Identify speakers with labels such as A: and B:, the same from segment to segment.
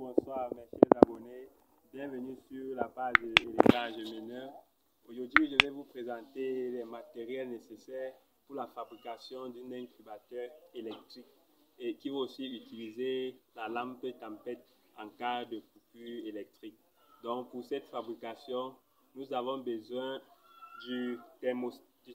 A: bonsoir mes chers abonnés, bienvenue sur la page Élégage Meneur. Aujourd'hui je vais vous présenter les matériels nécessaires pour la fabrication d'un incubateur électrique et qui va aussi utiliser la lampe tempête en cas de coupure électrique. Donc pour cette fabrication, nous avons besoin du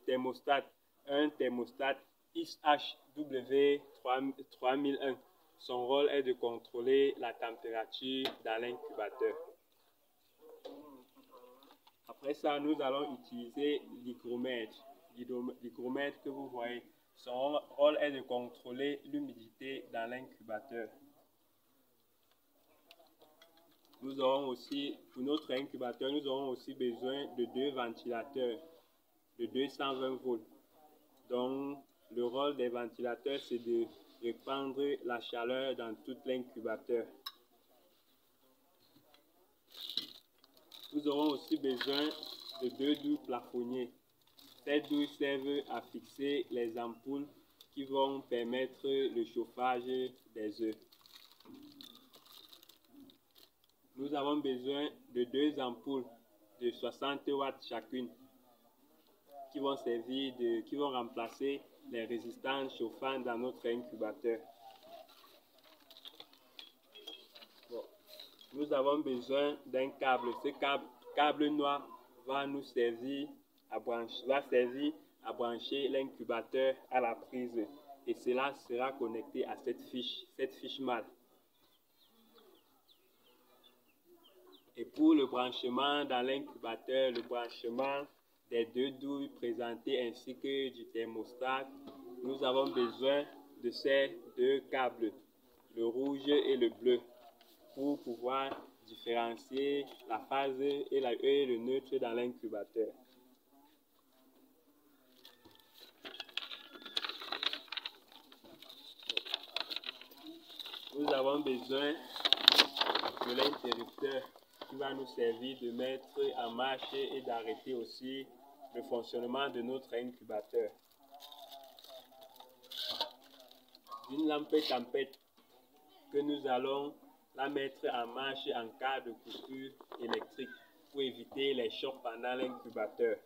A: thermostat, un thermostat XHW 3001. Son rôle est de contrôler la température dans l'incubateur. Après ça, nous allons utiliser l'hygromètre. L'hygromètre que vous voyez, son rôle est de contrôler l'humidité dans l'incubateur. Nous aurons aussi, pour notre incubateur, nous aurons aussi besoin de deux ventilateurs de 220 volts. Donc, le rôle des ventilateurs, c'est de répandre la chaleur dans tout l'incubateur. Nous aurons aussi besoin de deux douilles plafonniers. Ces douilles servent à fixer les ampoules qui vont permettre le chauffage des œufs. Nous avons besoin de deux ampoules de 60 watts chacune qui vont remplacer les résistances chauffantes dans notre incubateur. Bon. Nous avons besoin d'un câble. Ce câble noir va nous servir à brancher l'incubateur à la prise et cela sera connecté à cette fiche mâle. Et pour le branchement dans l'incubateur, le branchement des deux douilles présentées ainsi que du thermostat, nous avons besoin de ces deux câbles, le rouge et le bleu, pour pouvoir différencier la phase et le neutre dans l'incubateur. Nous avons besoin de l'interrupteur qui va nous servir de mettre en marche et d'arrêter aussi le fonctionnement de notre incubateur. Une lampe tempête que nous allons la mettre en marche en cas de coupure électrique pour éviter les chocs pendant l'incubateur.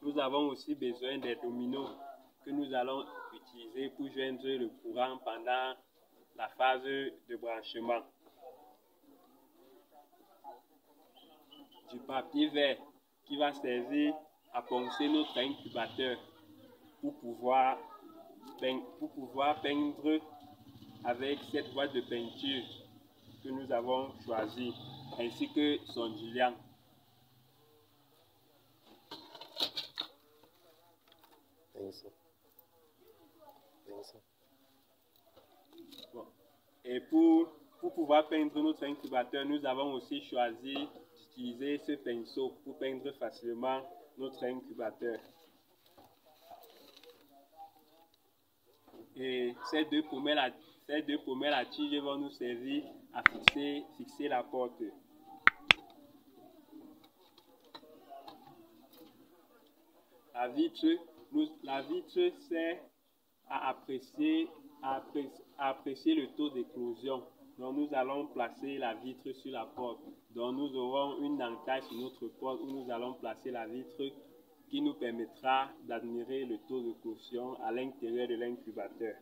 A: Nous avons aussi besoin des dominos que nous allons utiliser pour joindre le courant pendant la phase de branchement. Du papier vert qui va servir à poncer notre incubateur pour pouvoir peindre avec cette boîte de peinture que nous avons choisie, ainsi que son diluant. Bon. Et pour pouvoir peindre notre incubateur, nous avons aussi choisi d'utiliser ce pinceau pour peindre facilement notre incubateur. Et ces deux pommelles à tige vont nous servir à fixer la porte. La vitre sert à apprécier le taux d'éclosion. Donc nous allons placer la vitre sur la porte. Donc nous aurons une entaille sur notre porte où nous allons placer la vitre qui nous permettra d'admirer le taux d'éclosion à l'intérieur de l'incubateur.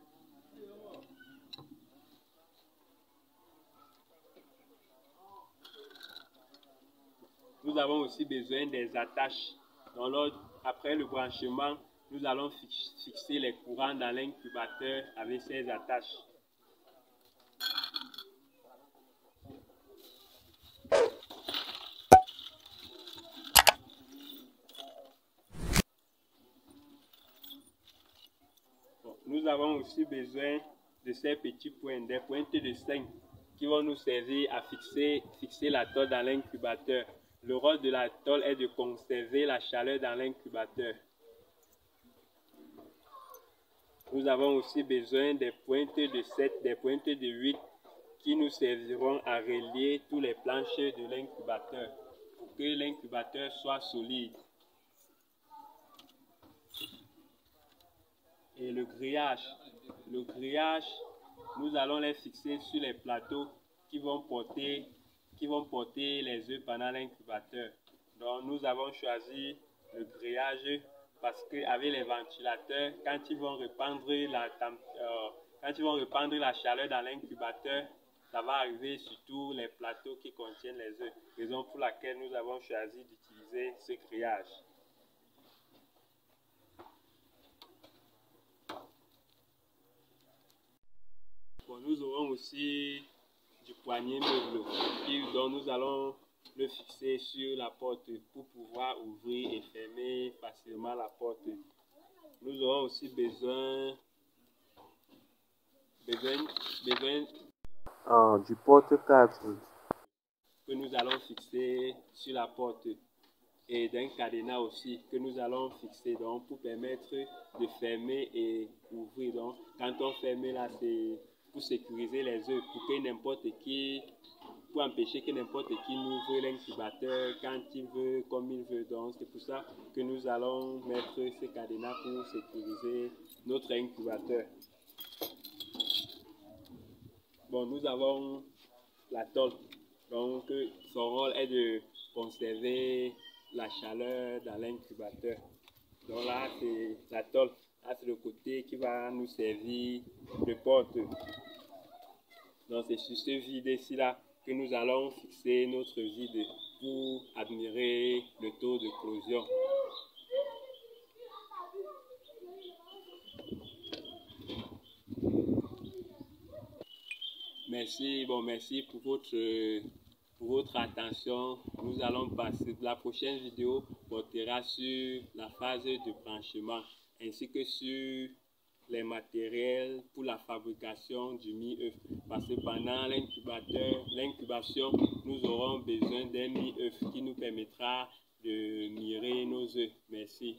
A: Nous avons aussi besoin des attaches. Donc après le branchement, nous allons fixer les courants dans l'incubateur avec ces attaches. Bon, nous avons aussi besoin de ces petits points, des pointes de 5 qui vont nous servir à fixer la tôle dans l'incubateur. Le rôle de la tôle est de conserver la chaleur dans l'incubateur. Nous avons aussi besoin des pointes de 7, des pointes de 8 qui nous serviront à relier tous les planches de l'incubateur pour que l'incubateur soit solide. le grillage. Le grillage, nous allons les fixer sur les plateaux qui vont porter les œufs pendant l'incubateur. Donc nous avons choisi le grillage parce qu'avec les ventilateurs, quand ils vont répandre la chaleur dans l'incubateur, ça va arriver sur tous les plateaux qui contiennent les œufs. Raison pour laquelle nous avons choisi d'utiliser ce grillage. Bon, nous aurons aussi du poignet meuble dont nous allons le fixer sur la porte pour pouvoir ouvrir et fermer facilement la porte. Nous aurons aussi besoin du porte-cadre que nous allons fixer sur la porte et d'un cadenas aussi que nous allons fixer donc pour permettre de fermer et ouvrir. Donc quand on ferme là, c'est pour sécuriser les œufs, pour empêcher que n'importe qui n'ouvre l'incubateur quand il veut, comme il veut. Donc c'est pour ça que nous allons mettre ce cadenas pour sécuriser notre incubateur. Bon, nous avons la tôle, donc son rôle est de conserver la chaleur dans l'incubateur. Donc là, c'est la tôle, là c'est le côté qui va nous servir de porte. Donc c'est sur ce vide-ci là que nous allons fixer notre vide pour admirer le taux de closion. Merci pour votre attention. Nous allons passer. La prochaine vidéo portera sur la phase de branchement ainsi que sur les matériels pour la fabrication du mie-œuf. Parce que pendant l'incubation, nous aurons besoin d'un mie-œuf qui nous permettra de mirer nos œufs. Merci.